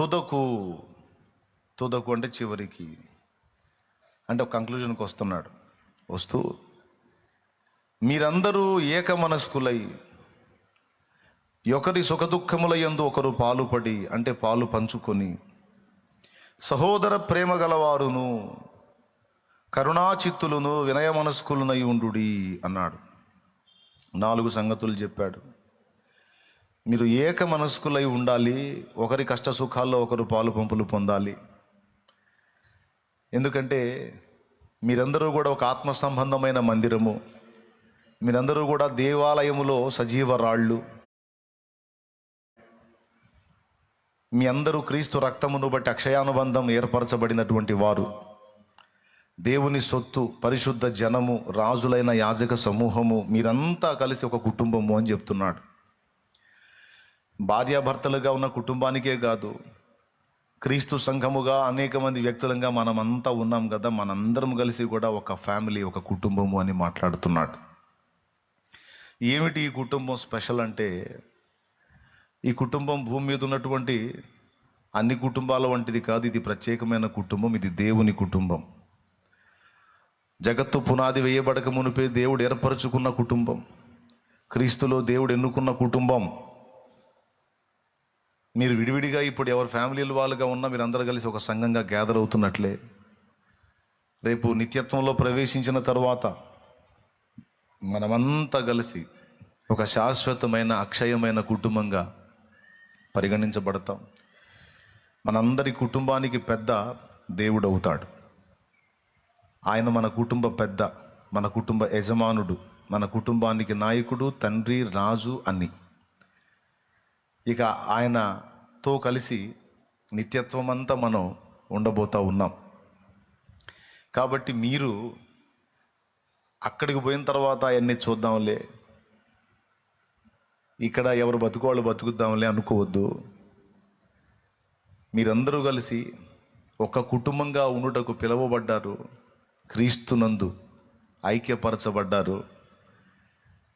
తుదకు తుదకు అంటే చివరికి, అంటే ఒక కంక్లూజన్కి వస్తున్నాడు. వస్తూ మీరందరూ ఏక మనస్కులై ఒకరి సుఖదుఖముల యందు ఒకరు పాలుపడి, అంటే పాలు పంచుకొని, సహోదర ప్రేమ గలవారును కరుణాచిత్తులను వినయ మనస్కులనై ఉండుడి అన్నాడు. 4 సంగతులు చెప్పాడు. మీరు ఏక మనస్కులై ఉండాలి, ఒకరి కష్ట సుఖాల్లో ఒకరు పాలు పంపులు పొందాలి. ఎందుకంటే మీరందరూ కూడా ఒక ఆత్మ సంబంధమైన మందిరము, మీరందరూ కూడా దేవాలయములో సజీవ రాళ్ళు, మీ అందరూ క్రీస్తు రక్తమును బట్టి అక్షయానుబంధం ఏర్పరచబడినటువంటి వారు, దేవుని సొత్తు, పరిశుద్ధ జనము, రాజులైన యాజక సమూహము, మీరంతా కలిసి ఒక కుటుంబము అని చెప్తున్నాడు. భార్యాభర్తలుగా ఉన్న కుటుంబానికే కాదు, క్రీస్తు సంఘముగా అనేక మంది వ్యక్తులంగా మనమంతా ఉన్నాం కదా, మనందరం కలిసి కూడా ఒక ఫ్యామిలీ, ఒక కుటుంబము అని మాట్లాడుతున్నాడు. ఏమిటి ఈ కుటుంబం స్పెషల్ అంటే, ఈ కుటుంబం భూమి మీద ఉన్నటువంటి అన్ని కుటుంబాల వంటిది కాదు. ఇది ప్రత్యేకమైన కుటుంబం, ఇది దేవుని కుటుంబం. జగత్తు పునాది వేయబడక మునిపే దేవుడు ఏర్పరచుకున్న కుటుంబం, క్రీస్తులో దేవుడు ఎన్నుకున్న కుటుంబం. మీరు విడివిడిగా ఇప్పుడు ఎవరు ఫ్యామిలీలు వాళ్ళుగా ఉన్నా మీరందరూ కలిసి ఒక సంఘంగా గ్యాదర్ అవుతున్నట్లే, రేపు నిత్యత్వంలో ప్రవేశించిన తర్వాత మనమంతా కలిసి ఒక శాశ్వతమైన అక్షయమైన కుటుంబంగా పరిగణించబడతాం. మనందరి కుటుంబానికి పెద్ద దేవుడు అవుతాడు. ఆయన మన కుటుంబ పెద్ద, మన కుటుంబ యజమానుడు, మన కుటుంబానికి నాయకుడు, తండ్రి, రాజు అన్ని. ఇక ఆయనతో కలిసి నిత్యత్వం అంతా మనం ఉండబోతూ ఉన్నాం. కాబట్టి మీరు అక్కడికి పోయిన తర్వాత అవన్నీ చూద్దాంలే, ఇక్కడ ఎవరు బతుకోవాళ్ళు బతుకుద్దాంలే అనుకోవద్దు. మీరందరూ కలిసి ఒక కుటుంబంగా ఉండుటకు పిలువబడ్డారు, క్రీస్తునందు ఐక్యపరచబడ్డారు.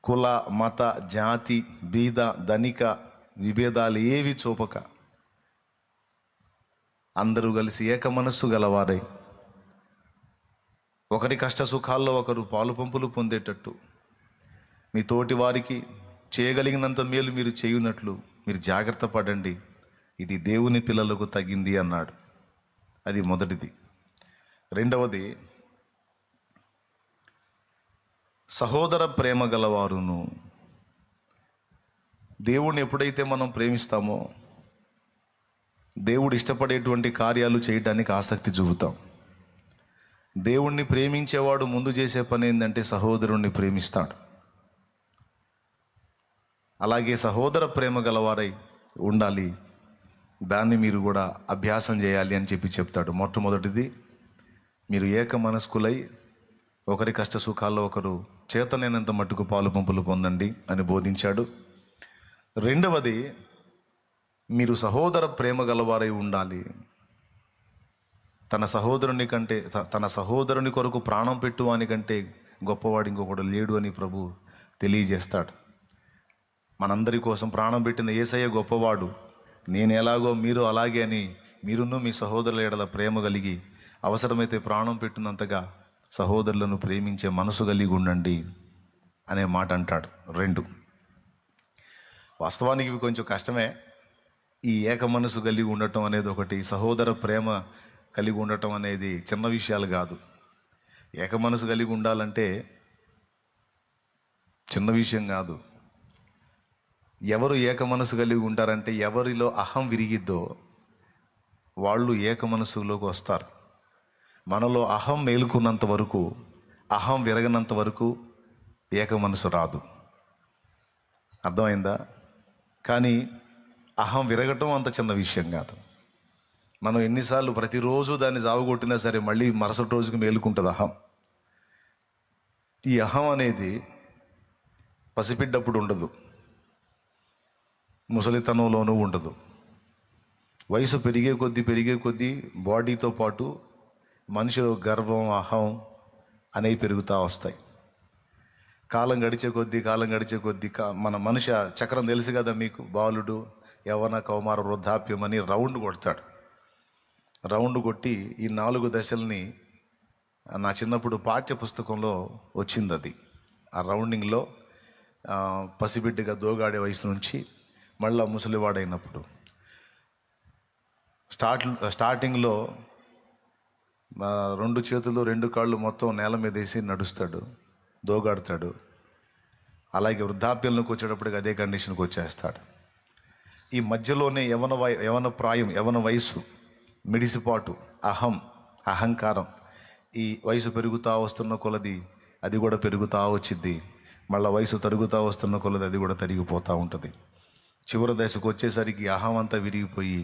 కుల, మత, జాతి, బీద, ధనిక విభేదాలు ఏవి చూపక అందరూ కలిసి ఏక మనస్సు గలవారై ఒకరి కష్ట సుఖాల్లో ఒకరు పాలు పంపులు పొందేటట్టు, మీ తోటి వారికి చేయగలిగినంత మేలు మీరు చేయునట్లు మీరు జాగ్రత్త పడండి. ఇది దేవుని పిల్లలకు తగింది అన్నాడు. అది మొదటిది. రెండవది, సహోదర ప్రేమ గలవారును. దేవుణ్ణి ఎప్పుడైతే మనం ప్రేమిస్తామో దేవుడు ఇష్టపడేటువంటి కార్యాలు చేయడానికి ఆసక్తి చూపుతాం. దేవుణ్ణి ప్రేమించేవాడు ముందు చేసే పని ఏంటంటే సహోదరుణ్ణి ప్రేమిస్తాడు. అలాగే సహోదర ప్రేమ గలవారై ఉండాలి, దాన్ని మీరు కూడా అభ్యాసం చేయాలి అని చెప్తాడు. మొట్టమొదటిది, మీరు ఏక మనస్కులై ఒకరి కష్ట సుఖాల్లో ఒకరు చేతనైనంత మట్టుకు పాలు పంపులు పొందండి అని బోధించాడు. రెండవది, మీరు సహోదర ప్రేమ గలవారై ఉండాలి. తన సహోదరుని కొరకు ప్రాణం పెట్టువానికంటే గొప్పవాడు ఇంకొకడు లేడు అని ప్రభు తెలియజేస్తాడు. మనందరి కోసం ప్రాణం పెట్టిన యేసయ్య గొప్పవాడు. నేను ఎలాగో మీరు అలాగే అని మీరును మీ సహోదరుల ఎడల ప్రేమ కలిగి అవసరమైతే ప్రాణం పెట్టినంతగా సహోదరులను ప్రేమించే మనసు కలిగి ఉండండి అనే మాట అంటాడు. 2, వాస్తవానికి ఇవి కొంచెం కష్టమే. ఈ ఏక మనసు కలిగి ఉండటం అనేది ఒకటి, సహోదర ప్రేమ కలిగి ఉండటం అనేది చిన్న విషయాలు కాదు. ఏక మనసు కలిగి ఉండాలంటే చిన్న విషయం కాదు. ఎవరు ఏక మనసు కలిగి ఉంటారంటే ఎవరిలో అహం విరిగిద్దో వాళ్ళు ఏక మనసులోకి వస్తారు. మనలో అహం మేలుకున్నంత వరకు, అహం విరగనంత వరకు ఏక మనసు రాదు. అర్థమైందా? కానీ అహం విరగటం అంత చిన్న విషయం కాదు. మనం ఎన్నిసార్లు ప్రతిరోజు దాన్ని జావగొట్టినా సరే మళ్ళీ మరుసటి రోజుకి మేలుకుంటుంది అహం. ఈ అహం అనేది పసిపిడ్డప్పుడు ఉండదు, ముసలితనంలోనూ ఉండదు. వయసు పెరిగే కొద్దీ బాడీతో పాటు మనిషిలో గర్వం, అహం అనేవి పెరుగుతూ వస్తాయి. కాలం గడిచే కొద్దీ మన మనిషి చక్రం తెలుసు కదా మీకు. బాలుడు, యవ్వన, కౌమార, వృద్ధాప్యం అని రౌండ్ కొడతాడు. రౌండ్ కొట్టి ఈ 4 దశల్ని నా చిన్నప్పుడు పాఠ్య పుస్తకంలో వచ్చింది. అది ఆ రౌండింగ్లో పసిబిడ్డగా దోగాడే వయసు నుంచి మళ్ళీ ముసలివాడైనప్పుడు స్టార్టింగ్లో 2 చేతులు 2 కాళ్ళు మొత్తం నేల మీద వేసి నడుస్తాడు, దోగాడుతాడు. అలాగే వృద్ధాప్యంలోకి వచ్చేటప్పటికి అదే కండిషన్కి వచ్చేస్తాడు. ఈ మధ్యలోనే యవన వయసు, మిడిసిపాటు, అహంకారం, ఈ వయసు పెరుగుతూ వస్తున్న కొలది అది కూడా పెరుగుతూ వచ్చిద్ది. మళ్ళీ వయసు తరుగుతూ వస్తున్న కొలది అది కూడా తరిగిపోతూ ఉంటుంది. చివరి దశకు వచ్చేసరికి అహం అంతా విరిగిపోయి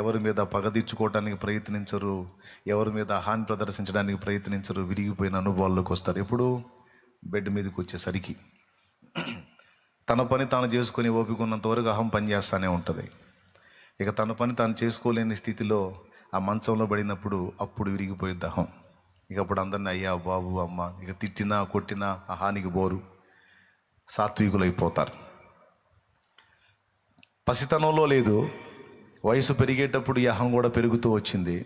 ఎవరి మీద పగ తీర్చుకోవడానికి ప్రయత్నించరు, ఎవరి మీద అహాన్ని ప్రదర్శించడానికి ప్రయత్నించరు, విరిగిపోయిన అనుభవాల్లోకి వస్తారు. ఎప్పుడు బెడ్ మీదకి వచ్చేసరికి తన పని తాను చేసుకుని ఓపికన్నంత వరకు అహం పనిచేస్తూనే ఉంటుంది. ఇక తన పని తాను చేసుకోలేని స్థితిలో ఆ మంచంలో పడినప్పుడు అప్పుడు విరిగిపోయింది అహం. ఇక అప్పుడు అందరినీ అయ్యా, బాబు, అమ్మ, ఇక తిట్టినా కొట్టినా అహానికి బోరు, సాత్వికులైపోతారు. పసితనంలో లేదు, వయసు పెరిగేటప్పుడు ఈ అహం కూడా పెరుగుతూ వచ్చింది.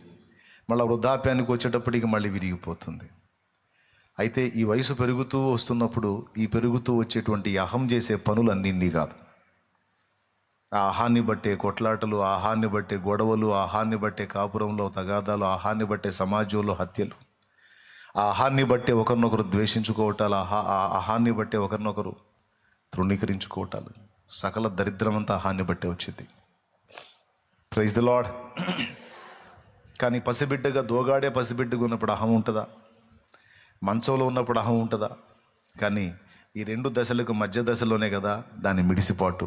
మళ్ళీ వృద్ధాప్యానికి వచ్చేటప్పటికి మళ్ళీ విరిగిపోతుంది. అయితే ఈ వయసు పెరుగుతూ వస్తున్నప్పుడు ఈ పెరుగుతూ వచ్చేటువంటి అహం చేసే పనులన్నీ కాదు. ఆ ఆహాన్ని బట్టే కొట్లాటలు, ఆహాన్ని బట్టే గొడవలు, ఆహాన్ని బట్టే కాపురంలో తగాదాలు, ఆహాన్ని బట్టే సమాజంలో హత్యలు, ఆ ఆహాన్ని బట్టే ఒకరినొకరు ద్వేషించుకోవటాలు, ఆహాన్ని బట్టే ఒకరినొకరు తృణీకరించుకోవటాలు, సకల దరిద్రమంతా ఆహాన్ని బట్టే వచ్చింది. Praise the Lord. కానీ పసిబిడ్డగా దోగాడే పసిబిడ్డగా ఉన్నప్పుడు అహం ఉంటుందా? మంచంలో ఉన్నప్పుడు అహం ఉంటుందా? కానీ ఈ 2 దశలకు మధ్య దశలోనే కదా దాని మిడిసిపాటు.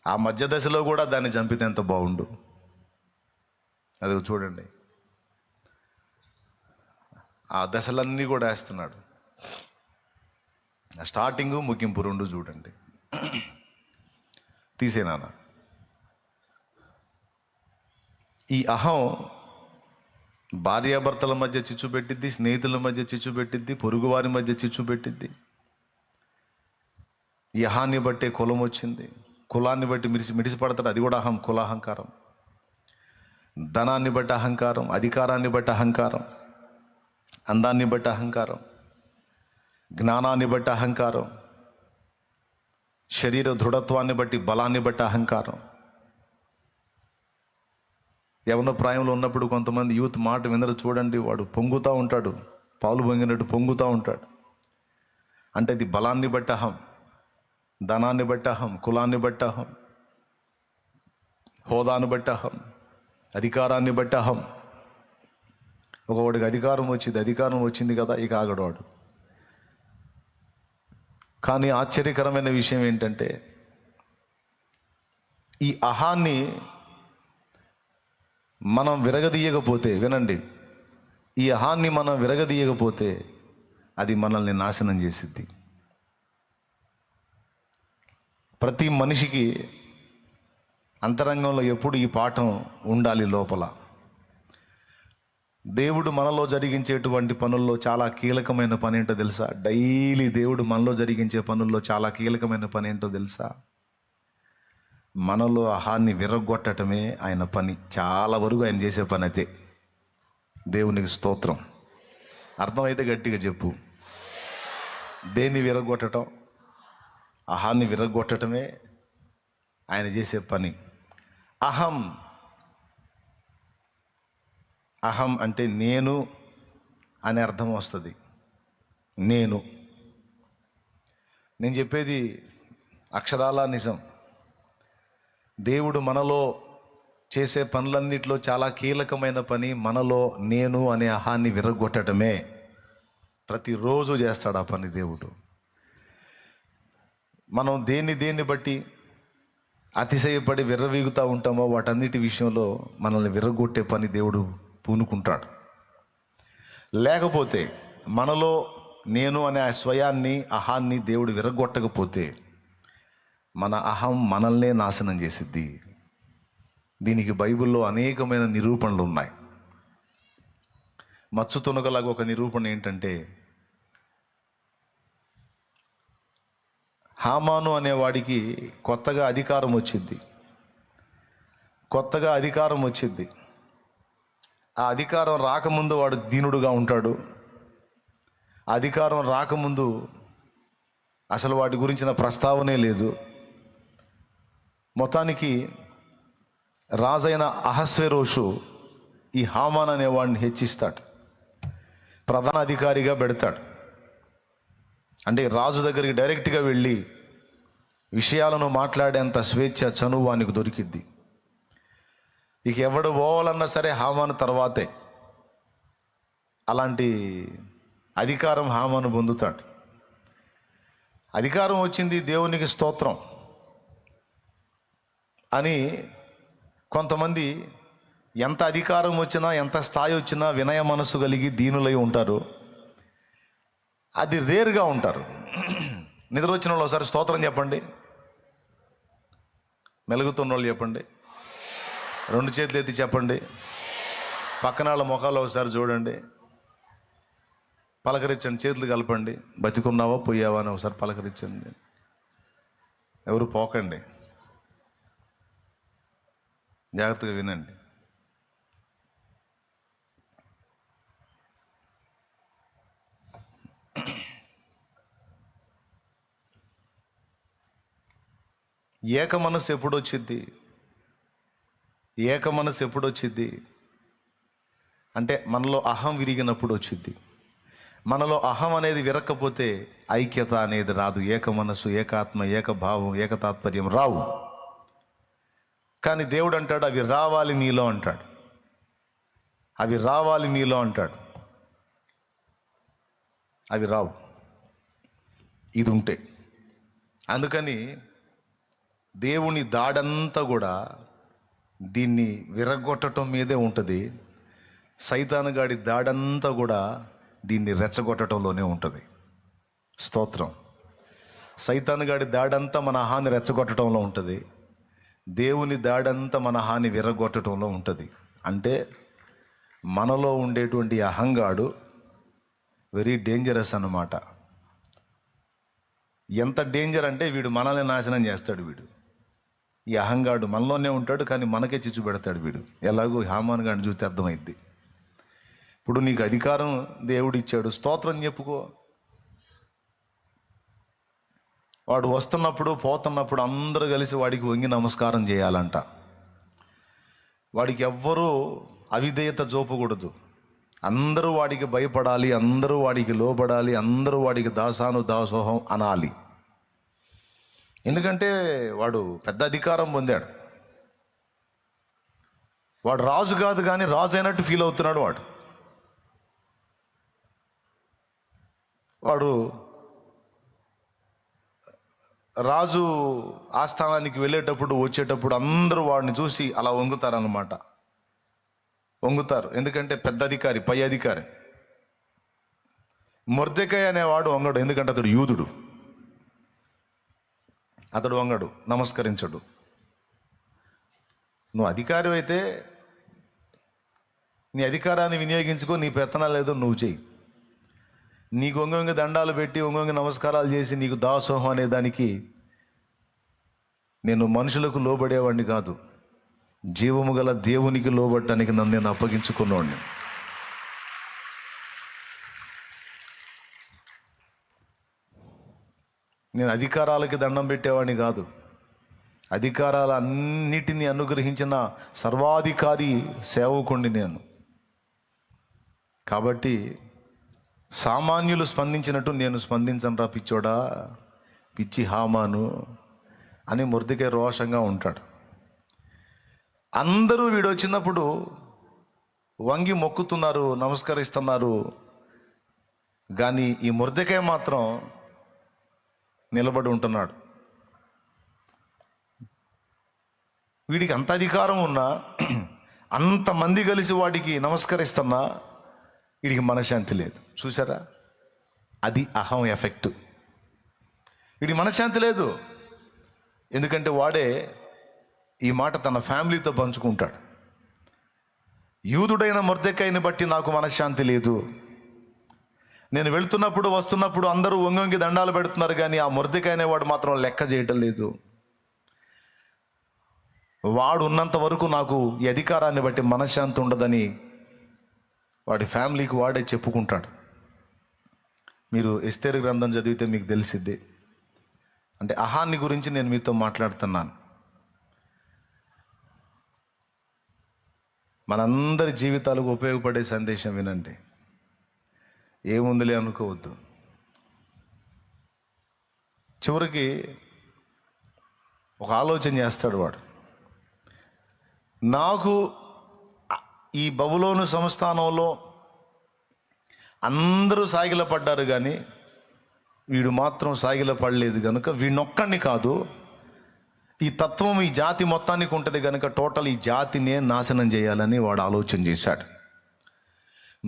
ఆ మధ్య దశలో కూడా దాన్ని చంపితే ఎంత బాగుండు. అది చూడండి, ఆ దశలన్నీ కూడా వేస్తున్నాడు. స్టార్టింగు ముగింపు 2 చూడండి. తీసేనానా ఈ అహం భార్యాభర్తల మధ్య చిచ్చు పెట్టిద్ది, స్నేహితుల మధ్య చిచ్చు పెట్టిద్ది, పొరుగువారి మధ్య చిచ్చు పెట్టిద్ది. ఈ అహాన్ని బట్టే కులం వచ్చింది, కులాన్ని బట్టి మిడిసిపడతాడు, అది కూడా అహం, కులాహంకారం. ధనాన్ని బట్టి అహంకారం, అధికారాన్ని బట్టి అహంకారం, అందాన్ని బట్టి అహంకారం, జ్ఞానాన్ని బట్టి అహంకారం, శరీర దృఢత్వాన్ని బట్టి, బలాన్ని బట్టి అహంకారం. యవన ప్రాయంలో ఉన్నప్పుడు కొంతమంది యూత్ మాట వినరు. చూడండి, వాడు పొంగుతూ ఉంటాడు, పాలు పొంగినట్టు పొంగుతూ ఉంటాడు. అంటే ఇది బలాన్ని బట్టి అహం, ధనాన్ని బట్టి అహం, కులాన్ని బట్టి అహం, హోదాను బట్టి అహం, అధికారాన్ని బట్టి అహం. ఒకవాడికి అధికారం వచ్చింది కదా, ఇక ఆగడవాడు. కానీ ఆశ్చర్యకరమైన విషయం ఏంటంటే ఈ అహాన్ని మనం విరగదీయకపోతే, వినండి, ఈ అహాన్ని మనం విరగదీయకపోతే అది మనల్ని నాశనం చేసిద్ది. ప్రతి మనిషికి అంతరంగంలో ఎప్పుడు ఈ పాఠం ఉండాలి లోపల. దేవుడు మనలో జరిగించేటువంటి పనుల్లో చాలా కీలకమైన పని ఏంటో తెలుసా? డైలీ దేవుడు మనలో జరిగించే పనుల్లో చాలా కీలకమైన పని ఏంటో తెలుసా? మనలో అహాన్ని విరగొట్టడమే ఆయన పని. చాలా వరకు ఆయన చేసే పని అయితే. దేవునికి స్తోత్రం. అర్థమైతే గట్టిగా చెప్పు. దేన్ని విరగొట్టడం? అహాన్ని విరగొట్టడమే ఆయన చేసే పని. అహం అంటే నేను అనే అర్థం వస్తుంది. నేను చెప్పేది అక్షరాలా నిజం. దేవుడు మనలో చేసే పనులన్నిటిలో చాలా కీలకమైన పని మనలో నేను అనే అహాన్ని విరగొట్టడమే. ప్రతిరోజు చేస్తాడు ఆ పని దేవుడు. మనం దేన్ని బట్టి అతిశయపడి విర్రవీగుతూ ఉంటామో వాటన్నిటి విషయంలో మనల్ని విరగొట్టే పని దేవుడు పూనుకుంటాడు. లేకపోతే మనలో నేను అనే ఆ స్వయాన్ని, అహాన్ని దేవుడు విరగొట్టకపోతే మన అహం మనల్నే నాశనం చేసిద్ది. దీనికి బైబిల్లో అనేకమైన నిరూపణలు ఉన్నాయి. మచ్చు తునకలాగా ఒక నిరూపణ ఏంటంటే, హామాను అనేవాడికి కొత్తగా అధికారం వచ్చింది. కొత్తగా అధికారం వచ్చింది. ఆ అధికారం రాకముందు వాడు దీనుడుగా ఉంటాడు. అధికారం రాకముందు అసలు వాటి గురించిన ప్రస్తావనే లేదు. మొత్తానికి రాజైన అహస్వేరోషు ఈ హామాన్ అనేవాడిని హెచ్చిస్తాడు, ప్రధాన అధికారిగా పెడతాడు. అంటే రాజు దగ్గరికి డైరెక్ట్గా వెళ్ళి విషయాలను మాట్లాడేంత స్వేచ్ఛ, చనువు వానికి దొరికిద్ది. ఇక ఎవడు పోవాలన్నా సరే హామాను తర్వాతే. అలాంటి అధికారం హామాను పొందుతాడు. అధికారం వచ్చింది, దేవునికి స్తోత్రం అని కొంతమంది ఎంత అధికారం వచ్చినా, ఎంత స్థాయి వచ్చినా వినయ మనస్సు కలిగి దీనులై ఉంటారు. అది రేరుగా ఉంటారు. నిద్ర వచ్చిన వాళ్ళు ఒకసారి స్తోత్రం చెప్పండి. మెలుగుతున్న వాళ్ళు చెప్పండి. 2 చేతులు ఎత్తి చెప్పండి. పక్కన వాళ్ళ ముఖాలు ఒకసారి చూడండి, పలకరించండి, చేతులు కలపండి. బతికున్నావా పోయావా అని ఒకసారి పలకరించండి. ఎవరు పోకండి, జాగ్రత్తగా వినండి. ఏక మనసు ఎప్పుడు వచ్చింది? ఏక మనసు ఎప్పుడు వచ్చింది అంటే మనలో అహం విరిగినప్పుడు వచ్చింది. మనలో అహం అనేది విరక్కపోతే ఐక్యత అనేది రాదు. ఏక మనసు, ఏకాత్మ, ఏకభావం, ఏకతాత్పర్యం రావు. కానీ దేవుడు అంటాడు అవి రావాలి మీలో అంటాడు. అవి రావాలి మీలో అంటాడు. అవి రావు ఇది ఉంటే. అందుకని దేవుని దాడంతా కూడా దీన్ని విరగొట్టడం మీదే ఉంటుంది. సైతాను గాడి దాడంతా కూడా దీన్ని రెచ్చగొట్టడంలోనే ఉంటుంది. స్తోత్రం. సైతాను గాడి దాడంతా మన హాని రెచ్చగొట్టడంలో ఉంటుంది. దేవుని దాడంతా మన హాని విరగొట్టడంలో ఉంటుంది. అంటే మనలో ఉండేటువంటి అహంగాడు వెరీ డేంజరస్ అన్నమాట. ఎంత డేంజర్ అంటే వీడు మనల్ని నాశనం చేస్తాడు. వీడు ఈ అహంగాడు మనలోనే ఉంటాడు, కానీ మనకే చిచ్చు పెడతాడు వీడు. ఎలాగో హామాన్ గాడిని చూస్తే అర్థమైద్ది. ఇప్పుడు నీకు అధికారం దేవుడు ఇచ్చాడు, స్తోత్రం చెప్పుకో. వాడు వస్తున్నప్పుడు పోతున్నప్పుడు అందరూ కలిసి వాడికి వంగి నమస్కారం చేయాలంట. వాడికి ఎవ్వరూ అవిధేయత చూపకూడదు. అందరూ వాడికి భయపడాలి, అందరూ వాడికి లోబడాలి, అందరూ వాడికి దాసాను దాసోహం అనాలి. ఎందుకంటే వాడు పెద్ద అధికారం పొందాడు. వాడు రాజు కాదు కానీ రాజు అయినట్టు ఫీల్ అవుతున్నాడు. వాడు రాజు ఆస్థానానికి వెళ్ళేటప్పుడు వచ్చేటప్పుడు అందరూ వాడిని చూసి అలా వంగుతారన్నమాట. వంగుతారు ఎందుకంటే పెద్ద అధికారి, పై అధికారి. మొర్దెకాయ్ అనేవాడు వంగడు, ఎందుకంటే అతడు యూదుడు. అతడు వంగడు, నమస్కరించడు. నువ్వు అధికారి అయితే నీ అధికారాన్ని వినియోగించుకో, నీ పెత్తనాలు ఏదో నువ్వు చెయ్యి. నీకు ఒంగొంగి దండాలు పెట్టి ఒంగొంగి నమస్కారాలు చేసి నీకు దాసోహం అనే దానికి నేను మనుషులకు లోబడేవాడిని కాదు, జీవము గల దేవునికి లోబడటానికి నన్ను నేను అప్పగించుకున్నవాడిని. నేను అధికారాలకి దండం పెట్టేవాడిని కాదు. అధికారాలు అన్నిటినీ అనుగ్రహించిన సర్వాధికారి సేవకుణ్ణి నేను. కాబట్టి సామాన్యులు స్పందించినట్టు నేను స్పందించను రా పిచ్చోడా, పిచ్చి హామాను అని మొర్దెకాయ్ రోషంగా ఉంటాడు. అందరూ వీడు వచ్చినప్పుడు వంగి మొక్కుతున్నారు, నమస్కరిస్తున్నారు. కానీ ఈ మొర్దెకాయ్ మాత్రం నిలబడి ఉంటున్నాడు. వీడికి అంత అధికారం ఉన్నా, అంతమంది కలిసి వాడికి నమస్కరిస్తున్నా వీడికి మనశ్శాంతి లేదు. చూసారా, అది అహం ఎఫెక్ట్. వీడికి మనశ్శాంతి లేదు, ఎందుకంటే వాడే ఈ మాట తన ఫ్యామిలీతో పంచుకుంటాడు. యూదుడైన మొర్దెకాయ్ని బట్టి నాకు మనశ్శాంతి లేదు. నేను వెళ్తున్నప్పుడు వస్తున్నప్పుడు అందరూ వంగి దండాలు పెడుతున్నారు, కానీ ఆ మొర్దెకాయ్ అనేవాడు మాత్రం లెక్క చేయటం లేదు. వాడు ఉన్నంత వరకు నాకు ఈ అధికారాన్ని బట్టి మనశ్శాంతి ఉండదని వాడి ఫ్యామిలీకి వాడే చెప్పుకుంటాడు. మీరు ఎస్తేరు గ్రంథం చదివితే మీకు తెలిసిద్ది. అంటే అహాన్ని గురించి నేను మీతో మాట్లాడుతున్నాను. మనందరి జీవితాలకు ఉపయోగపడే సందేశం వినండి. ఏముందిలే అనుకోవద్దు. చివరికి ఒక ఆలోచన చేస్తాడు వాడు. నాకు ఈ బబులోను సంస్థానంలో అందరూ సాగిలపడ్డారు, కానీ వీడు మాత్రం సాగిలపడలేదు కనుక వీడినొక్కడిని కాదు, ఈ తత్వం ఈ జాతి మొత్తానికి ఉంటుంది కనుక టోటల్ ఈ జాతినే నాశనం చేయాలని వాడు ఆలోచన చేశాడు.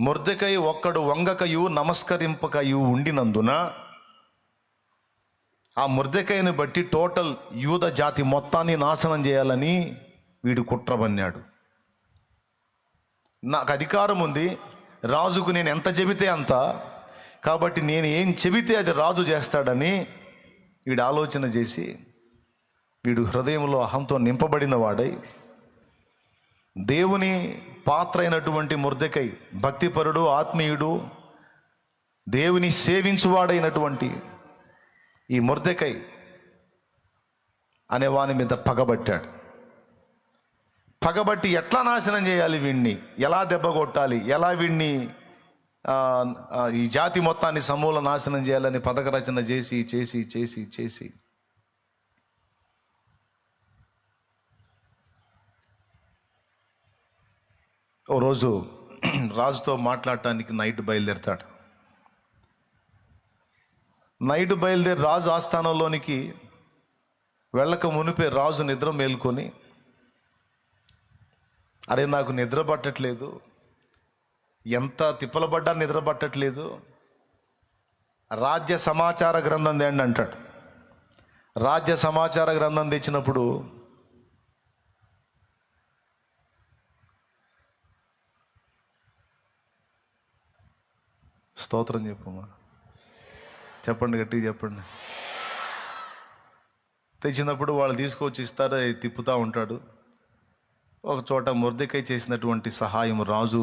మొర్దెకై ఒక్కడు వంగకయు నమస్కరింపకయు ఉండినందున ఆ మొర్దెకైని బట్టి టోటల్ యూద జాతి మొత్తాన్ని నాశనం చేయాలని వీడు కుట్ర పన్నాడు. నాకు అధికారం ఉంది, రాజుకు నేను ఎంత చెబితే అంత, కాబట్టి నేను ఏం చెబితే అది రాజు చేస్తాడని వీడు ఆలోచన చేసి, వీడు హృదయంలో అహంతో నింపబడిన వాడై, దేవుని పాత్ర అయినటువంటి మొర్దెకై, భక్తిపరుడు, ఆత్మీయుడు, దేవుని సేవించువాడైనటువంటి ఈ మొర్దెకై అనే వాని మీద పగబట్టాడు. పగబట్టి ఎట్లా నాశనం చేయాలి వీడిని, ఎలా దెబ్బ కొట్టాలి, ఎలా వీడిని ఈ జాతి మొత్తాన్ని సమూల నాశనం చేయాలని పథక రచన చేసి చేసి చేసి చేసి ఓ రోజు రాజుతో మాట్లాడటానికి నైట్ బయలుదేరతాడు. నైట్ బయలుదేరి రాజు ఆస్థానంలోనికి వెళ్ళక మునిపే రాజు నిద్ర మేల్కొని, అరే నాకు నిద్ర పట్టట్లేదు, ఎంత తిప్పలబడ్డా నిద్ర పట్టట్లేదు, రాజ్య సమాచార గ్రంథం తేండి అంటాడు. రాజ్య సమాచార గ్రంథం తెచ్చినప్పుడు స్తోత్రం చెప్పమ్మా, చెప్పండి, గట్టిగా చెప్పండి. తెచ్చినప్పుడు వాళ్ళు తీసుకొచ్చి ఇస్తారు, తిప్పుతూ ఉంటాడు. ఒక చోట మొర్దెకై చేసినటువంటి సహాయం, రాజు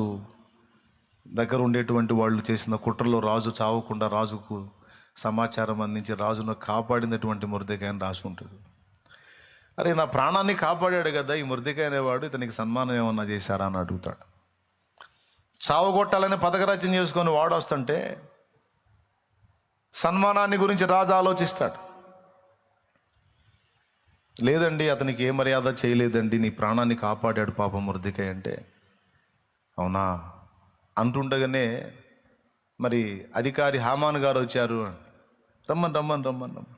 దగ్గర ఉండేటువంటి వాళ్ళు చేసిన కుట్రలో రాజు చావకుండా రాజుకు సమాచారం అందించి రాజును కాపాడినటువంటి మొర్దెకై అని రాసి ఉంటుంది. అరే నా ప్రాణాన్ని కాపాడాడు కదా ఈ మొర్దెకై అనేవాడు, ఇతనికి సన్మానం ఏమన్నా చేశారా అని అడుగుతాడు. చావగొట్టాలని పథక రచన చేసుకొని వాడు వస్తుంటే సన్మానాన్ని గురించి రాజు ఆలోచిస్తాడు. లేదండి అతనికి ఏ మర్యాద చేయలేదండి, నీ ప్రాణాన్ని కాపాడాడు పాపం మొర్దెకై అంటే, అవునా అంటుండగానే మరి అధికారి హామాను గారు వచ్చారు. రమ్మని రమ్మని రమ్మని రమ్మని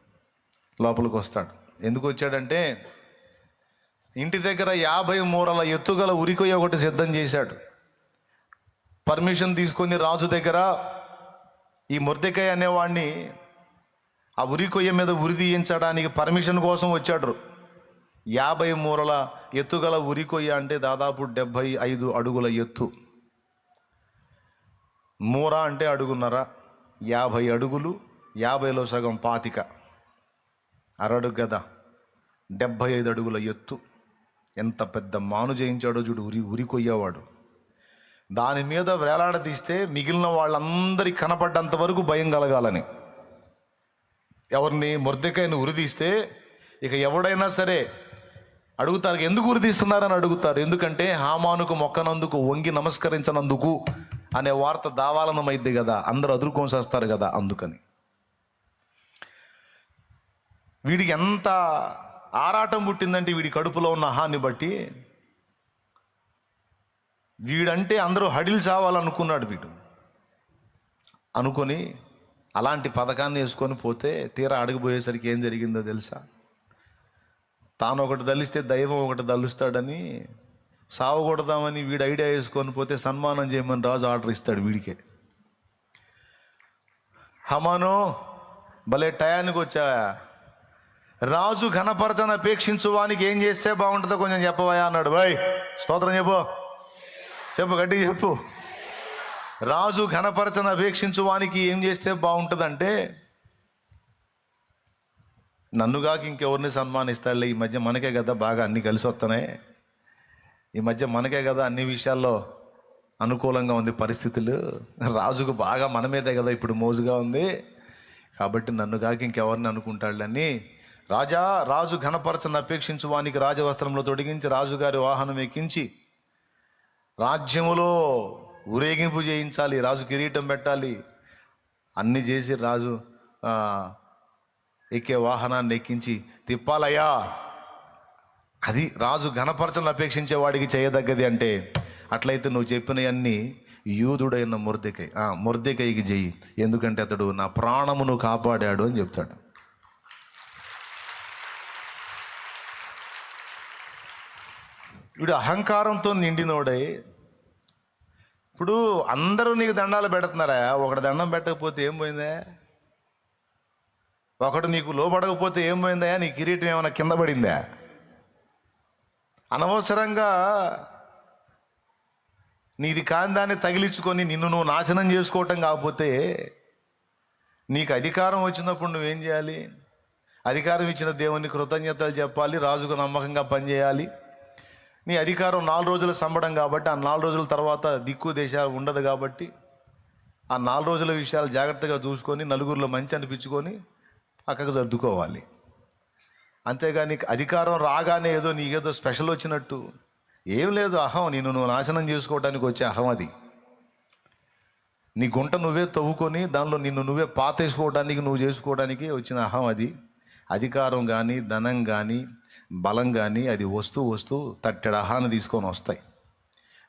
లోపలికి వస్తాడు. ఎందుకు వచ్చాడంటే ఇంటి దగ్గర 50 మూరల ఎత్తుగల ఉరికొయ్య ఒకటి సిద్ధం చేశాడు. పర్మిషన్ తీసుకొని రాజు దగ్గర ఈ మొర్దెకై అనేవాడిని ఆ ఉరికొయ్య మీద ఉరి తీయించడానికి పర్మిషన్ కోసం వచ్చాడు. 50 మూరల ఎత్తుగల ఉరికొయ్య అంటే దాదాపు 75 అడుగుల ఎత్తు. మూర అంటే అడుగున్నర, 50 అడుగులు, 50లో సగం 25, అరడుగు కదా, 75 అడుగుల ఎత్తు. ఎంత పెద్ద మాను చేయించాడో చూడు ఉరికొయ్యేవాడు. దాని మీద వేలాడదీస్తే మిగిలిన వాళ్ళందరికీ కనపడ్డంత వరకు భయం కలగాలని. ఎవరిని మొర్దెకైని ఉరిదీస్తే ఇక ఎవడైనా సరే అడుగుతారు, ఎందుకు ఉరిదీస్తున్నారని అడుగుతారు. ఎందుకంటే హామానుకు మొక్కనందుకు, వంగి నమస్కరించనందుకు అనే వార్త దావాలనమైద్ది కదా, అందరూ అదురుకొని చేస్తారు కదా, అందుకని. వీడికి ఎంత ఆరాటం పుట్టిందంటే వీడి కడుపులో ఉన్న అహాన్ని బట్టి, వీడంటే అందరూ హడిల్ చావాలనుకున్నాడు వీడు. అనుకొని అలాంటి పథకాన్ని వేసుకొని పోతే తీరా అడగబోయేసరికి ఏం జరిగిందో తెలుసా? తాను ఒకటి దలిస్తే దైవం ఒకటి దలుస్తాడని సావగొడదామని వీడు ఐడియా వేసుకొని పోతే సన్మానం చేయమని రాజు ఆర్డర్ ఇస్తాడు వీడికే. హమాను భలే టయానికి వచ్చా, రాజు ఘనపరచన అపేక్షించువానికి ఏం చేస్తే బాగుంటుందో కొంచెం చెప్పవా అన్నాడు. బాయ్ స్తోత్రం చెప్పు, చెప్పు గట్టిగా చెప్పు. రాజు ఘనపరచన అపేక్షించువానికి ఏం చేస్తే బాగుంటుందంటే నన్నుగాక ఇంకెవరిని సన్మానిస్తాడులే, ఈ మధ్య మనకే కదా బాగా అన్నీ కలిసి వస్తున్నాయి, ఈ మధ్య మనకే కదా అన్ని విషయాల్లో అనుకూలంగా ఉంది పరిస్థితులు, రాజుకు బాగా మన మీదే కదా ఇప్పుడు మోజుగా ఉంది, కాబట్టి నన్నుగాక ఇంకెవరిని అనుకుంటాడులని రాజు ఘనపరచని అపేక్షించు వానికి రాజవస్త్రంలో తొడిగించి రాజుగారి వాహనం ఎక్కించి రాజ్యములో ఊరేగింపు చేయించాలి, రాజు కిరీటం పెట్టాలి, అన్నీ చేసి రాజు ఎక్కే వాహనాన్ని ఎక్కించి తిప్పాలయ్యా. అది రాజు ఘనపరచలను అపేక్షించే వాడికి చేయదగ్గది. అంటే అట్లయితే నువ్వు చెప్పినవన్నీ యూదుడైన మొర్దెకైకి చెయ్యి, ఎందుకంటే అతడు నా ప్రాణమును కాపాడాడు అని చెప్తాడు. వీడు అహంకారంతో నిండినోడై, ఇప్పుడు అందరూ నీకు దండాలు పెడుతున్నారా, ఒకటి దండం పెట్టకపోతే ఏం పోయిందా, ఒకడు నీకు లోబడకపోతే ఏం పోయిందా, నీ కిరీటం ఏమైనా కింద పడిందా, అనవసరంగా నీది కాని దాన్ని తగిలించుకొని నిన్ను నువ్వు నాశనం చేసుకోవటం కాకపోతే, నీకు అధికారం వచ్చినప్పుడు నువ్వేం చేయాలి, అధికారం ఇచ్చిన దేవుని కృతజ్ఞతలు చెప్పాలి, రాజుకు నమ్మకంగా పనిచేయాలి. నీ అధికారం 4 రోజుల సంబడం కాబట్టి, ఆ 4 రోజుల తర్వాత దిక్కు దేశాలు ఉండదు కాబట్టి, ఆ 4 రోజుల విషయాలు జాగ్రత్తగా చూసుకొని నలుగురిలో మంచి అనిపించుకొని పక్కకు సర్దుకోవాలి. అంతేగాని అధికారం రాగానే ఏదో నీకేదో స్పెషల్ వచ్చినట్టు ఏం లేదు. అహం, నువ్వు నాశనం చేసుకోవడానికి వచ్చే అహం అది. నీ గుంట నువ్వే తవ్వుకొని దానిలో నిన్ను నువ్వే పాతేసుకోవడానికి నువ్వు చేసుకోవడానికి వచ్చిన అహం అది. అధికారం కానీ ధనం కానీ బలం కానీ అది వస్తూ తట్టెడు అహాన్ని తీసుకొని వస్తాయి.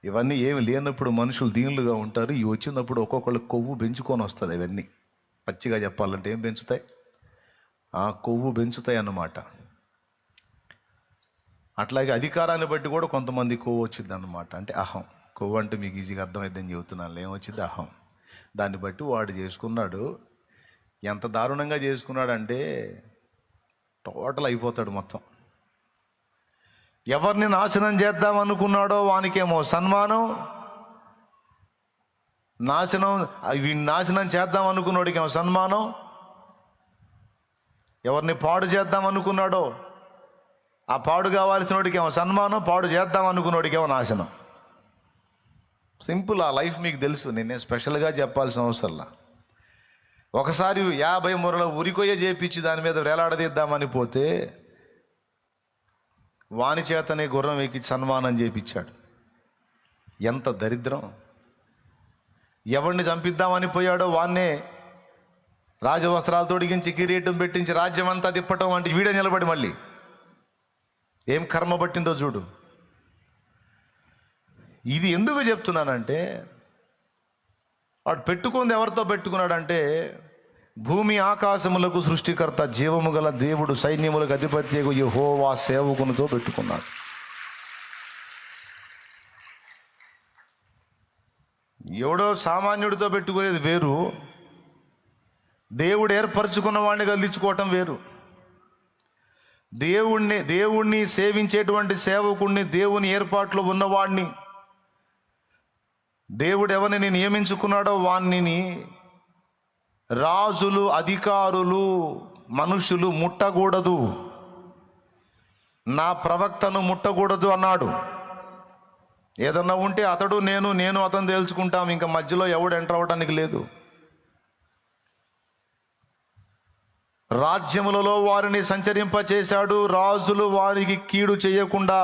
ఇవన్నీ ఏమి లేనప్పుడు మనుషులు దీనులుగా ఉంటారు, ఇవి వచ్చినప్పుడు ఒక్కొక్కళ్ళు కొవ్వు పెంచుకొని వస్తుంది. అవన్నీ పచ్చిగా చెప్పాలంటే ఏం పెంచుతాయి, ఆ కొవ్వు పెంచుతాయి అన్నమాట. అట్లాగే అధికారాన్ని బట్టి కూడా కొంతమంది కొవ్వు వచ్చింది అన్నమాట. అంటే అహం. కొవ్వు అంటే మీకు ఈజీగా అర్థమైందని చెబుతున్నాను. ఏమొచ్చింది, అహం. దాన్ని బట్టి వాడు చేసుకున్నాడు. ఎంత దారుణంగా చేసుకున్నాడంటే టోటల్ అయిపోతాడు మొత్తం. ఎవరిని నాశనం చేద్దాం అనుకున్నాడో వానికేమో సన్మానం, నాశనం చేద్దాం అనుకున్నాడికేమో సన్మానం, ఎవరిని పాడు చేద్దాం అనుకున్నాడో ఆ పాడు కావాల్సిన వాడికేమో సన్మానం, పాడు చేద్దాం అనుకున్నోడికేమో నాశనం. సింపుల్. ఆ లైఫ్ మీకు తెలుసు, నేనే స్పెషల్గా చెప్పాల్సిన అవసరంలా. ఒకసారి 50 మూరల ఉరికొయ్య చేపించి దాని మీద వేలాడదీద్దామని పోతే వాని చేతనే గుర్రం ఎక్కి సన్మానం చేపించాడు. ఎంత దరిద్రం. ఎవరిని చంపిద్దామని పోయాడో వాన్నే రాజవస్త్రాలు తొడిగించి కిరీటం పెట్టించి రాజ్యం అంతా తిప్పటం అంటే వీడే నిలబడి మళ్ళీ ఏం కర్మ పట్టిందో చూడు. ఇది ఎందుకు చెప్తున్నానంటే, వాడు పెట్టుకుంది ఎవరితో పెట్టుకున్నాడంటే, భూమి ఆకాశములకు సృష్టికర్త జీవము గల దేవుడు సైన్యములకు అధిపత్యకు యెహోవా సేవకునితో పెట్టుకున్నాడు. ఎవడో సామాన్యుడితో పెట్టుకునేది వేరు, దేవుడు ఏర్పరచుకున్న వాడిని కదిలించుకోవటం వేరు. దేవుణ్ణి సేవించేటువంటి సేవకుణ్ణి, దేవుని ఏర్పాట్లో ఉన్నవాడిని, దేవుడు ఎవరిని నియమించుకున్నాడో వాణ్ణి రాజులు, అధికారులు, మనుషులు ముట్టకూడదు. నా ప్రవక్తను ముట్టకూడదు అన్నాడు. ఏదన్నా ఉంటే అతడు నేను అతను తేల్చుకుంటాం, ఇంకా మధ్యలో ఎవడు ఎంటర్ అవ్వడానికి లేదు. రాజ్యములలో వారిని సంచరింపచేశాడు, రాజులు వారికి కీడు చేయకుండా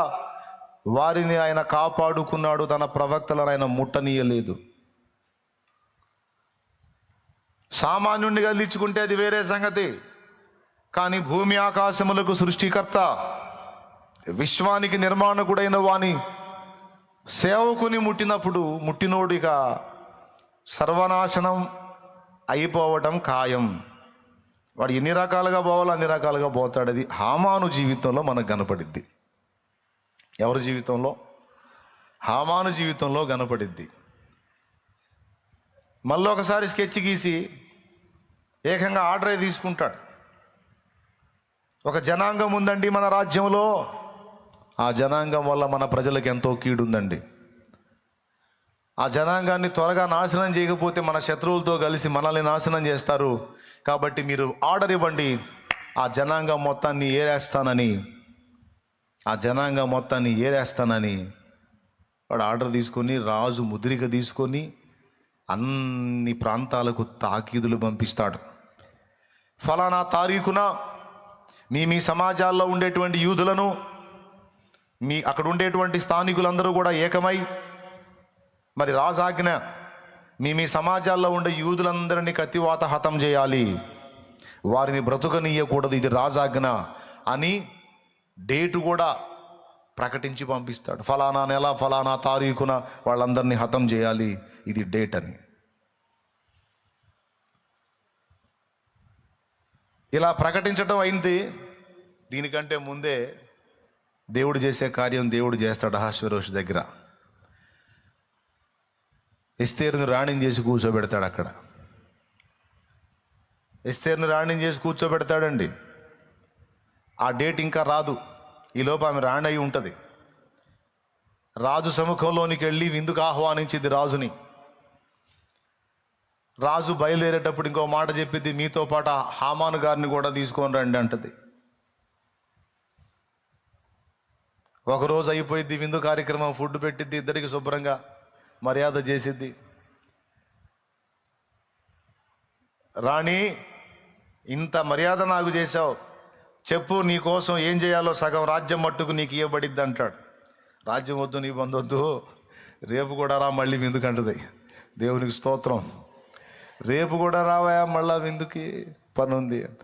వారిని ఆయన కాపాడుకున్నాడు. తన ప్రవక్తలను ఆయన ముట్టనీయలేదు. సామాన్యుడిని కదిలించుకుంటే అది వేరే సంగతి, కానీ భూమి ఆకాశములకు సృష్టికర్త, విశ్వానికి నిర్మాణకుడైన వాని సేవకుని ముట్టినోడిక సర్వనాశనం అయిపోవటం ఖాయం. వాడు ఎన్ని రకాలుగా పోవాలో అన్ని రకాలుగా పోతాడు. అది హామాను జీవితంలో మనకు కనపడిద్ది. ఎవరి జీవితంలో? హామాను జీవితంలో కనపడిద్ది. మళ్ళీ ఒకసారి స్కెచ్ గీసి ఏకంగా ఆర్డరే తీసుకుంటాడు. ఒక జనాంగం ఉందండి మన రాజ్యంలో, ఆ జనాంగం వల్ల మన ప్రజలకు ఎంతో కీడుందండి. ఆ జనాంగాన్ని త్వరగా నాశనం చేయకపోతే మన శత్రువులతో కలిసి మనల్ని నాశనం చేస్తారు. కాబట్టి మీరు ఆర్డర్ ఇవ్వండి, ఆ జనాంగం మొత్తాన్ని ఏరేస్తానని వాడు ఆర్డర్ తీసుకొని, రాజు ముద్రిక తీసుకొని అన్ని ప్రాంతాలకు తాకీదులు పంపిస్తాడు. ఫలానా తారీఖున మీ సమాజాల్లో ఉండేటువంటి యూదులను, అక్కడ ఉండేటువంటి స్థానికులందరూ కూడా ఏకమై, మరి రాజాజ్ఞ, మీ సమాజాల్లో ఉండే యూదులందరినీ కత్తివాత హతం చేయాలి, వారిని బ్రతుకనీయకూడదు, ఇది రాజాజ్ఞ అని డేటు కూడా ప్రకటించి పంపిస్తాడు. ఫలానా నెల ఫలానా తారీఖున వాళ్ళందరినీ హతం చేయాలి, ఇది డేట్ అని. ఇలా ప్రకటించడం అయింది. దీనికంటే ముందే దేవుడు చేసే కార్యం దేవుడు చేస్తాడు. అహష్వేరోషు దగ్గర ఎస్తేరుని రాణిని చేసి కూర్చోబెడతాడు. అక్కడ ఎస్తేరుని రాణిని చేసి కూర్చోబెడతాడండి. ఆ డేట్ ఇంకా రాదు. ఈలోపు ఆమె రాణి అయి ఉంటుంది. రాజు సముఖంలోనికి వెళ్ళి విందుకు ఆహ్వానించింది రాజుని. రాజు బయలుదేరేటప్పుడు ఇంకో మాట చెప్పిద్ది, మీతో పాటు హామాను గారిని కూడా తీసుకొని రండి అంటది. ఒకరోజు అయిపోయిద్ది విందు కార్యక్రమం, ఫుడ్ పెట్టిద్ది, ఇద్దరికి శుభ్రంగా మర్యాద చేసిద్ది. రాణి, ఇంత మర్యాద నాకు చేశావు, చెప్పు నీ కోసం ఏం చేయాలో, సగం రాజ్యం మట్టుకు నీకు ఇవ్వబడిద్ది అంటాడు. రాజ్యం వద్దు, నీ బంధొద్దు, రేపు కూడా రా మళ్ళీ విందుకంటది. దేవునికి స్తోత్రం. రేపు కూడా రావా మళ్ళా విందుకి, పని ఉంది అంట.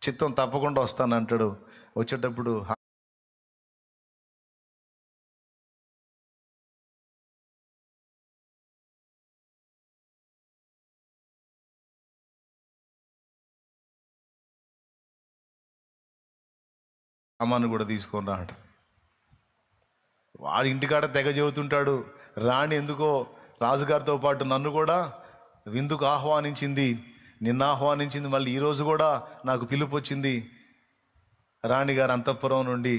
చిత్తం, తప్పకుండా వస్తానంటాడు. వచ్చేటప్పుడు హామాను కూడా తీసుకొని రా అంట. వాడి ఇంటికాడ తెగ చెబుతుంటాడు, రాణి ఎందుకో రాజుగారితో పాటు నన్ను కూడా విందుకు ఆహ్వానించింది, నిన్న ఆహ్వానించింది, మళ్ళీ ఈరోజు కూడా నాకు పిలుపు వచ్చింది రాణిగారు అంతఃపురం నుండి.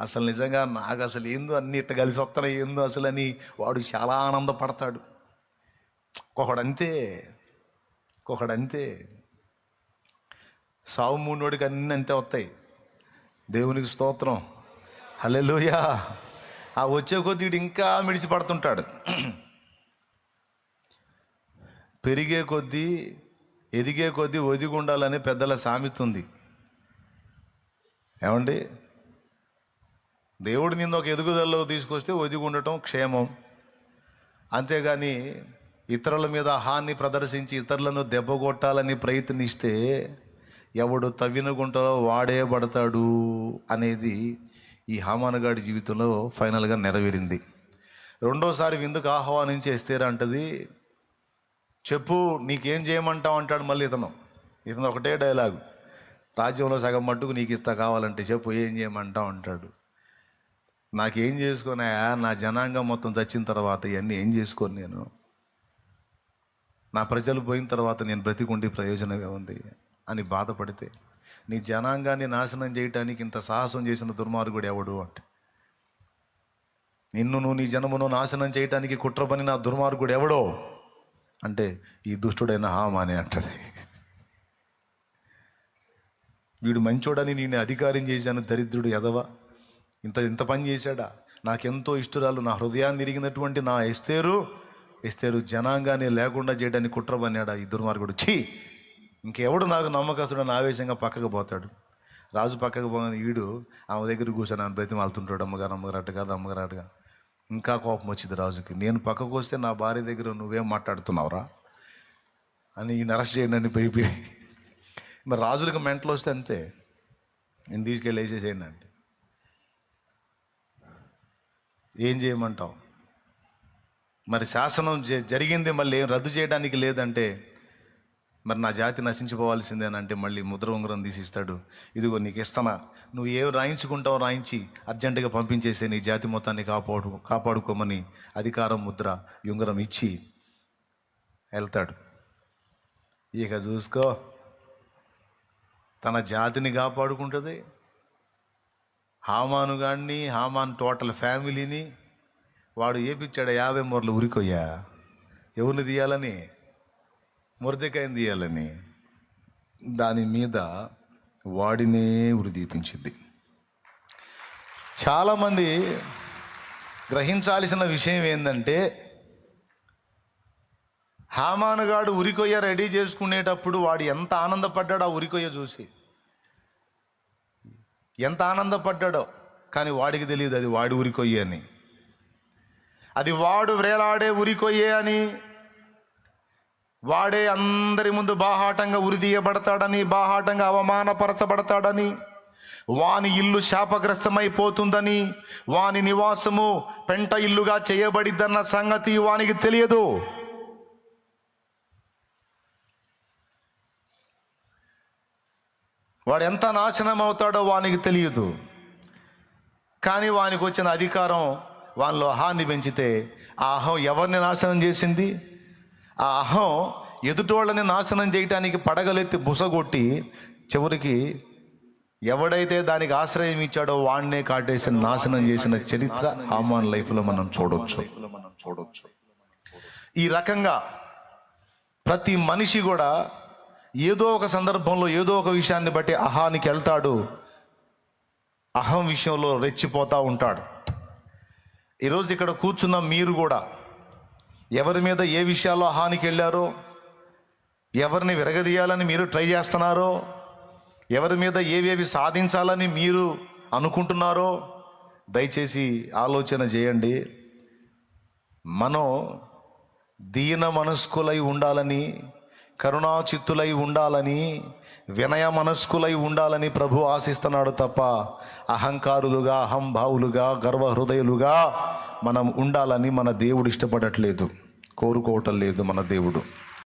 అసలు నిజంగా నాకు అసలు ఏందో అన్ని ఇట్ట కలిసి వస్తున్నాయి ఏందో అసలు అని వాడు చాలా ఆనందపడతాడు. ఒకడంతే సావు మూనోడికి అన్నీ అంతే వస్తాయి. దేవునికి స్తోత్రం, హల్లెలూయా. ఆ వచ్చే కొద్దీ వీడు ఇంకా మిడిసి పడుతుంటాడు. పెరిగే కొద్దీ, ఎదిగే కొద్దీ ఒదిగి ఉండాలని పెద్దల సామెత ఉంది. ఏమండి, దేవుడు నిన్ను ఒక ఎదుగుదలలో తీసుకొస్తే ఒదిగి ఉండటం క్షేమం. అంతేగాని ఇతరుల మీద హాన్ని ప్రదర్శించి ఇతరులను దెబ్బగొట్టాలని ప్రయత్నిస్తే ఎవడు తవ్విన గుంటలో వాడే పడతాడు అనేది ఈ హామానుగాడి జీవితంలో ఫైనల్గా నెరవేరింది. రెండోసారి విందుకు ఆహ్వానించి ఎస్తేరు అంటది, చెప్పు నీకేం చేయమంటావు అంటాడు. మళ్ళీ ఇతను ఒకటే డైలాగు, రాజ్యంలో సగం మట్టుకు నీకు ఇస్తా, కావాలంటే చెప్పు ఏం చేయమంటావు అంటాడు. నాకేం చేసుకున్నా, నా జనాంగం మొత్తం చచ్చిన తర్వాత ఇవన్నీ ఏం చేసుకొని నేను, నా ప్రజలు పోయిన తర్వాత నేను బ్రతికుండి ప్రయోజనమే ఉంది అని బాధపడితే, నీ జనాంగాన్ని నాశనం చేయటానికి ఇంత సాహసం చేసిన దుర్మార్గుడు ఎవడు అంటే, నిన్ను నీ జనమును నాశనం చేయటానికి కుట్ర పని నా దుర్మార్గుడు ఎవడో అంటే ఈ దుష్టుడైన హామానే అంటది. వీడు మంచోడని నేను అధికారం చేశాను, దరిద్రుడు ఎదవా, ఇంత పని చేశాడా, నాకెంతో ఇష్టరాలు, నా హృదయాన్ని తిరిగినటువంటి నా ఎస్తేరు జనాంగాన్ని లేకుండా చేయడానికి కుట్ర పన్నాడా ఈ దుర్మార్గుడు. ఇంకెవడు నాకు నమ్మకస్తుడని ఆవేశంగా పక్కకు పోతాడు. రాజు పక్కకు పోగానే వీడు ఆమె దగ్గర కూర్చొని ఆమె బ్రతిమాలుతుంటాడు, అమ్మగారు అటుగా. ఇంకా కోపం వచ్చింది రాజుకి. నేను పక్కకు వస్తే నా భార్య దగ్గర నువ్వేం మాట్లాడుతున్నావురా అని ఈయన అరెస్ట్ చేయండి అని పోయి, మరి రాజులకు మెంటలు వస్తే అంతే, నేను తీసుకెళ్ళి వేసేసేయండి అంటే ఏం చేయమంటావు. మరి శాసనం జరిగింది, మళ్ళీ ఏం రద్దు చేయడానికి లేదంటే, మరి నా జాతి నశించిపోవాల్సిందేనంటే మళ్ళీ ముద్ర ఉంగరం తీసిస్తాడు. ఇదిగో నీకు ఇస్తానా, నువ్వు ఏం రాయించుకుంటావు రాయించి అర్జెంటుగా పంపించేసే, నీ జాతి మొత్తాన్ని కాపాడుకోమని అధికారం ముద్ర ఉంగరం ఇచ్చి వెళ్తాడు. ఇక చూసుకో, తన జాతిని కాపాడుకుంటుంది, హామాన్ టోటల్ ఫ్యామిలీని వాడు ఏపిచ్చాడు 50 మూరలు ఉరికొయ్యా. ఎవరిని తీయాలని? మొర్దెకాయని తీయాలని. దాని మీద వాడినే ఉరిదీపించింది. చాలామంది గ్రహించాల్సిన విషయం ఏంటంటే, హామానుగాడు ఉరికొయ్య రెడీ చేసుకునేటప్పుడు వాడు ఎంత ఆనందపడ్డాడో ఆ ఉరికొయ్య చూసి, ఎంత ఆనందపడ్డాడో. కానీ వాడికి తెలియదు అది వాడి ఉరికొయ్య అని, అది వాడు వ్రేలాడే ఉరికొయ్యే అని. వాడే అందరి ముందు బాహాటంగా ఉరిదీయబడతాడని, బాహాటంగా అవమానపరచబడతాడని, వాని ఇల్లు శాపగ్రస్తమైపోతుందని, వాని నివాసము పెంట ఇల్లుగా చేయబడిద్దన్న సంగతి వానికి తెలియదు. వాడు ఎంత నాశనం అవుతాడో వానికి తెలియదు. కానీ వానికి వచ్చిన అధికారం వానిలో అహాన్ని పెంచితే, ఆ అహం ఎవరిని నాశనం చేసింది? ఆ అహం ఎదుటోళ్ళని నాశనం చేయటానికి పడగలెత్తి బుసగొట్టి చివరికి ఎవడైతే దానికి ఆశ్రయం ఇచ్చాడో వాడినే కాటేసి నాశనం చేసిన చరిత్ర హామాన్ లైఫ్లో మనం చూడొచ్చు. ఈ రకంగా ప్రతి మనిషి కూడా ఏదో ఒక సందర్భంలో ఏదో ఒక విషయాన్ని బట్టి అహానికి వెళ్తాడు, అహం విషయంలో రెచ్చిపోతూ ఉంటాడు. ఈరోజు ఇక్కడ కూర్చున్న మీరు కూడా ఎవరి మీద ఏ విషయాల్లో అహానికి వెళ్ళారో, ఎవరిని విరగదీయాలని మీరు ట్రై చేస్తున్నారో, ఎవరి మీద ఏవేవి సాధించాలని మీరు అనుకుంటున్నారో దయచేసి ఆలోచన చేయండి. మనం దీన మనస్కులై ఉండాలని, కరుణాచిత్తులై ఉండాలని, వినయ మనస్కులై ఉండాలని ప్రభు ఆశిస్తున్నాడు తప్ప అహంకారులుగా, అహంభావులుగా, గర్వహృదయులుగా మనం ఉండాలని మన దేవుడు ఇష్టపడట్లేదు, కోరుకోవటం లేదు మన దేవుడు.